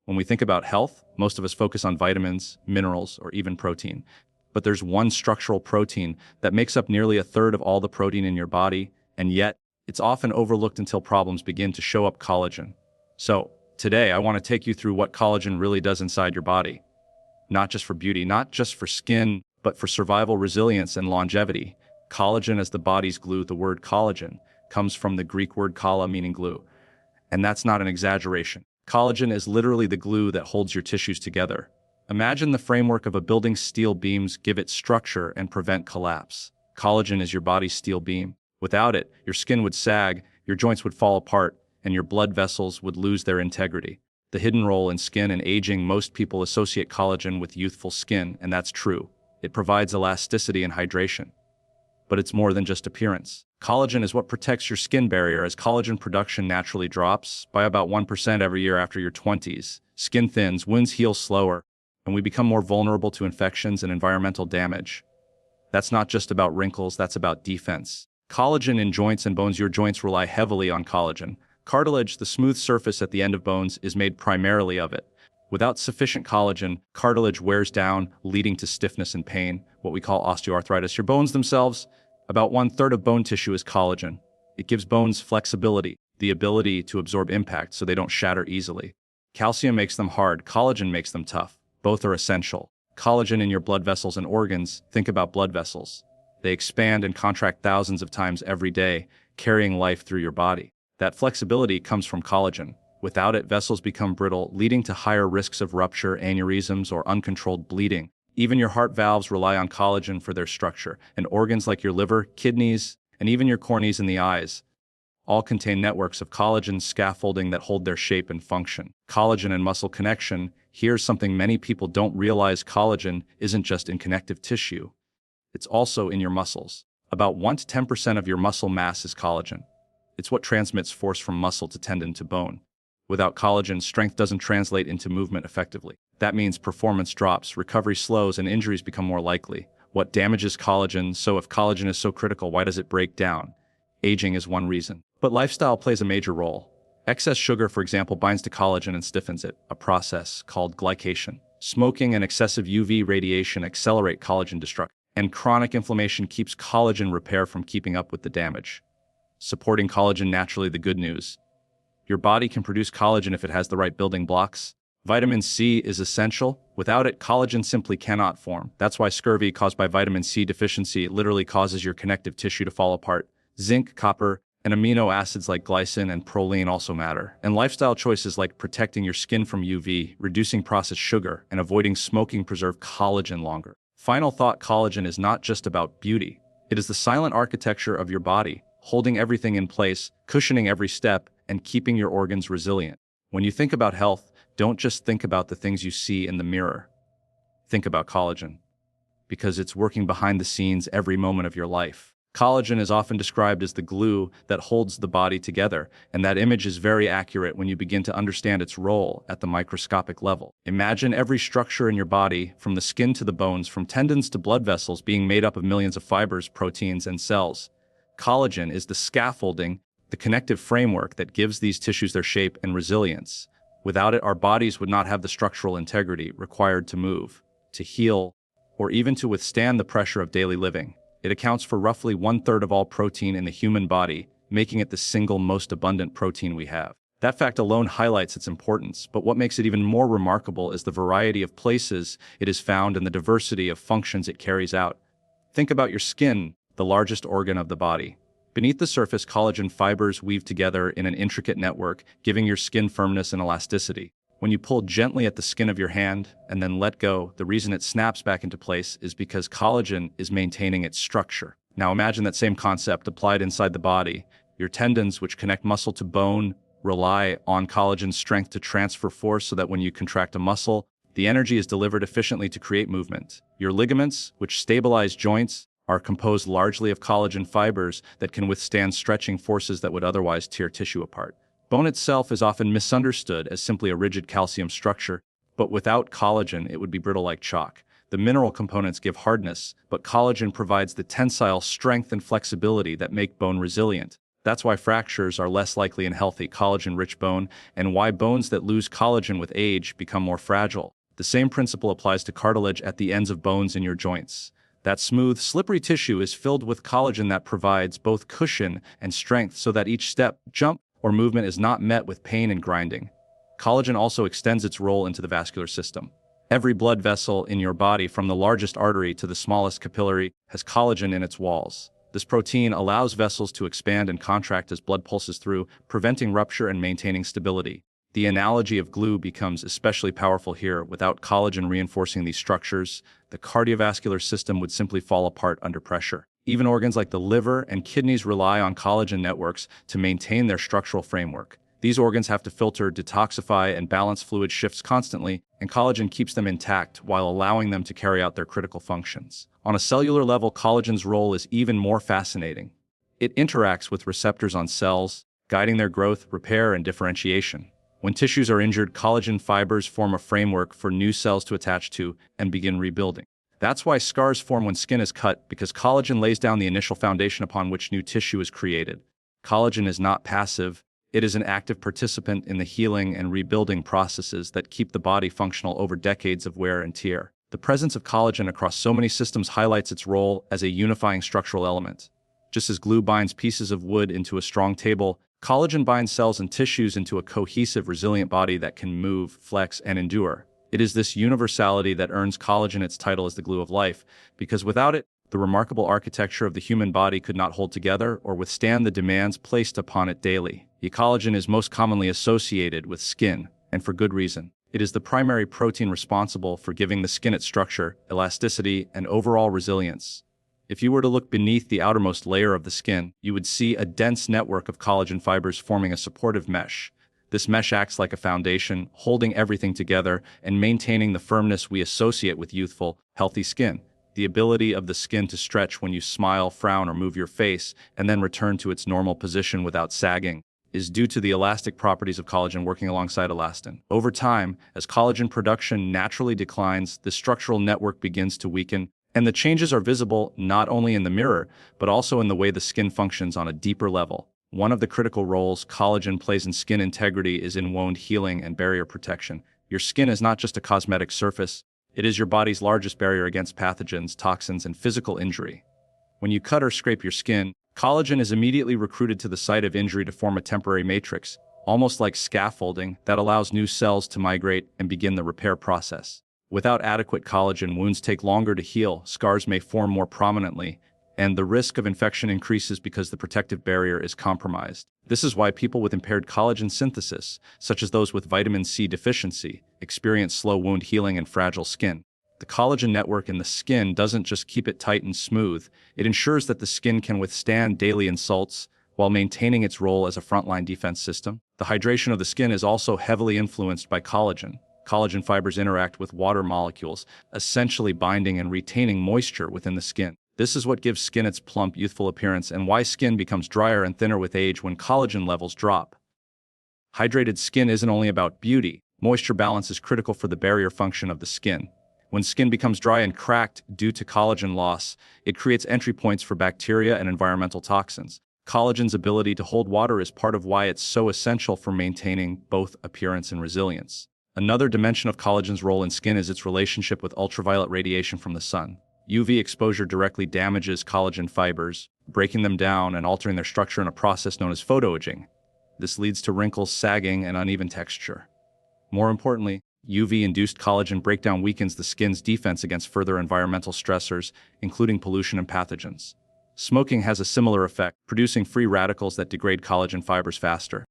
When we think about health, most of us focus on vitamins, minerals, or even protein. But there's one structural protein that makes up nearly a third of all the protein in your body, and yet it's often overlooked until problems begin to show up: collagen. So, today I want to take you through what collagen really does inside your body. Not just for beauty, not just for skin, but for survival, resilience, and longevity. Collagen is the body's glue. The word collagen comes from the Greek word kala, meaning glue. And that's not an exaggeration. Collagen is literally the glue that holds your tissues together. Imagine the framework of a building's steel beams give it structure and prevent collapse. Collagen is your body's steel beam. Without it, your skin would sag, your joints would fall apart, and your blood vessels would lose their integrity. The hidden role in skin and aging: most people associate collagen with youthful skin, and that's true. It provides elasticity and hydration. But it's more than just appearance. Collagen is what protects your skin barrier. As collagen production naturally drops by about 1% every year after your 20s, skin thins, wounds heal slower, and we become more vulnerable to infections and environmental damage. That's not just about wrinkles, that's about defense. Collagen in joints and bones: your joints rely heavily on collagen. Cartilage, the smooth surface at the end of bones, is made primarily of it. Without sufficient collagen, cartilage wears down, leading to stiffness and pain, what we call osteoarthritis. Your bones themselves: about 1/3 of bone tissue is collagen. It gives bones flexibility, the ability to absorb impact so they don't shatter easily. Calcium makes them hard, collagen makes them tough. Both are essential. Collagen in your blood vessels and organs: think about blood vessels. They expand and contract thousands of times every day, carrying life through your body. That flexibility comes from collagen. Without it, vessels become brittle, leading to higher risks of rupture, aneurysms, or uncontrolled bleeding. Even your heart valves rely on collagen for their structure, and organs like your liver, kidneys, and even your corneas in the eyes all contain networks of collagen scaffolding that hold their shape and function. Collagen and muscle connection: here's something many people don't realize: collagen isn't just in connective tissue, it's also in your muscles. About 1 to 10% of your muscle mass is collagen. It's what transmits force from muscle to tendon to bone. Without collagen, strength doesn't translate into movement effectively. That means performance drops, recovery slows, and injuries become more likely. What damages collagen? So if collagen is so critical, why does it break down? Aging is one reason, but lifestyle plays a major role. Excess sugar, for example, binds to collagen and stiffens it, a process called glycation. Smoking and excessive UV radiation accelerate collagen destruction, and chronic inflammation keeps collagen repair from keeping up with the damage. Supporting collagen naturally: the good news: your body can produce collagen if it has the right building blocks. Vitamin C is essential. Without it, collagen simply cannot form. That's why scurvy caused by vitamin C deficiency literally causes your connective tissue to fall apart. Zinc, copper, and amino acids like glycine and proline also matter. And lifestyle choices like protecting your skin from UV, reducing processed sugar, and avoiding smoking preserve collagen longer. Final thought: collagen is not just about beauty. It is the silent architecture of your body, holding everything in place, cushioning every step, and keeping your organs resilient. When you think about health, don't just think about the things you see in the mirror. Think about collagen, because it's working behind the scenes every moment of your life. Collagen is often described as the glue that holds the body together, and that image is very accurate when you begin to understand its role at the microscopic level. Imagine every structure in your body, from the skin to the bones, from tendons to blood vessels, being made up of millions of fibers, proteins, and cells. Collagen is the scaffolding, the connective framework that gives these tissues their shape and resilience. Without it, our bodies would not have the structural integrity required to move, to heal, or even to withstand the pressure of daily living. It accounts for roughly 1/3 of all protein in the human body, making it the single most abundant protein we have. That fact alone highlights its importance, but what makes it even more remarkable is the variety of places it is found and the diversity of functions it carries out. Think about your skin, the largest organ of the body. Beneath the surface, collagen fibers weave together in an intricate network, giving your skin firmness and elasticity. When you pull gently at the skin of your hand and then let go, the reason it snaps back into place is because collagen is maintaining its structure. Now imagine that same concept applied inside the body. Your tendons, which connect muscle to bone, rely on collagen's strength to transfer force so that when you contract a muscle, the energy is delivered efficiently to create movement. Your ligaments, which stabilize joints, are composed largely of collagen fibers that can withstand stretching forces that would otherwise tear tissue apart. Bone itself is often misunderstood as simply a rigid calcium structure, but without collagen, it would be brittle like chalk. The mineral components give hardness, but collagen provides the tensile strength and flexibility that make bone resilient. That's why fractures are less likely in healthy, collagen-rich bone, and why bones that lose collagen with age become more fragile. The same principle applies to cartilage at the ends of bones in your joints. That smooth, slippery tissue is filled with collagen that provides both cushion and strength so that each step, jump, or movement is not met with pain and grinding. Collagen also extends its role into the vascular system. Every blood vessel in your body, from the largest artery to the smallest capillary, has collagen in its walls. This protein allows vessels to expand and contract as blood pulses through, preventing rupture and maintaining stability. The analogy of glue becomes especially powerful here. Without collagen reinforcing these structures, the cardiovascular system would simply fall apart under pressure. Even organs like the liver and kidneys rely on collagen networks to maintain their structural framework. These organs have to filter, detoxify, and balance fluid shifts constantly, and collagen keeps them intact while allowing them to carry out their critical functions. On a cellular level, collagen's role is even more fascinating. It interacts with receptors on cells, guiding their growth, repair, and differentiation. When tissues are injured, collagen fibers form a framework for new cells to attach to and begin rebuilding. That's why scars form when skin is cut, because collagen lays down the initial foundation upon which new tissue is created. Collagen is not passive. It is an active participant in the healing and rebuilding processes that keep the body functional over decades of wear and tear. The presence of collagen across so many systems highlights its role as a unifying structural element. Just as glue binds pieces of wood into a strong table, collagen binds cells and tissues into a cohesive, resilient body that can move, flex, and endure. It is this universality that earns collagen its title as the glue of life, because without it, the remarkable architecture of the human body could not hold together or withstand the demands placed upon it daily. Collagen is most commonly associated with skin, and for good reason. It is the primary protein responsible for giving the skin its structure, elasticity, and overall resilience. If you were to look beneath the outermost layer of the skin, you would see a dense network of collagen fibers forming a supportive mesh. This mesh acts like a foundation, holding everything together and maintaining the firmness we associate with youthful, healthy skin. The ability of the skin to stretch when you smile, frown, or move your face, and then return to its normal position without sagging, is due to the elastic properties of collagen working alongside elastin. Over time, as collagen production naturally declines, the structural network begins to weaken, and the changes are visible not only in the mirror, but also in the way the skin functions on a deeper level. One of the critical roles collagen plays in skin integrity is in wound healing and barrier protection. Your skin is not just a cosmetic surface, it is your body's largest barrier against pathogens, toxins, and physical injury. When you cut or scrape your skin, collagen is immediately recruited to the site of injury to form a temporary matrix, almost like scaffolding, that allows new cells to migrate and begin the repair process. Without adequate collagen, wounds take longer to heal, scars may form more prominently, and the risk of infection increases because the protective barrier is compromised. This is why people with impaired collagen synthesis, such as those with vitamin C deficiency, experience slow wound healing and fragile skin. The collagen network in the skin doesn't just keep it tight and smooth, it ensures that the skin can withstand daily insults while maintaining its role as a frontline defense system. The hydration of the skin is also heavily influenced by collagen. Collagen fibers interact with water molecules, essentially binding and retaining moisture within the skin. This is what gives skin its plump, youthful appearance and why skin becomes drier and thinner with age when collagen levels drop. Hydrated skin isn't only about beauty. Moisture balance is critical for the barrier function of the skin. When skin becomes dry and cracked due to collagen loss, it creates entry points for bacteria and environmental toxins. Collagen's ability to hold water is part of why it's so essential for maintaining both appearance and resilience. Another dimension of collagen's role in skin is its relationship with ultraviolet radiation from the sun. UV exposure directly damages collagen fibers, breaking them down and altering their structure in a process known as photoaging. This leads to wrinkles, sagging, and uneven texture. More importantly, UV-induced collagen breakdown weakens the skin's defense against further environmental stressors, including pollution and pathogens. Smoking has a similar effect, producing free radicals that degrade collagen fibers faster.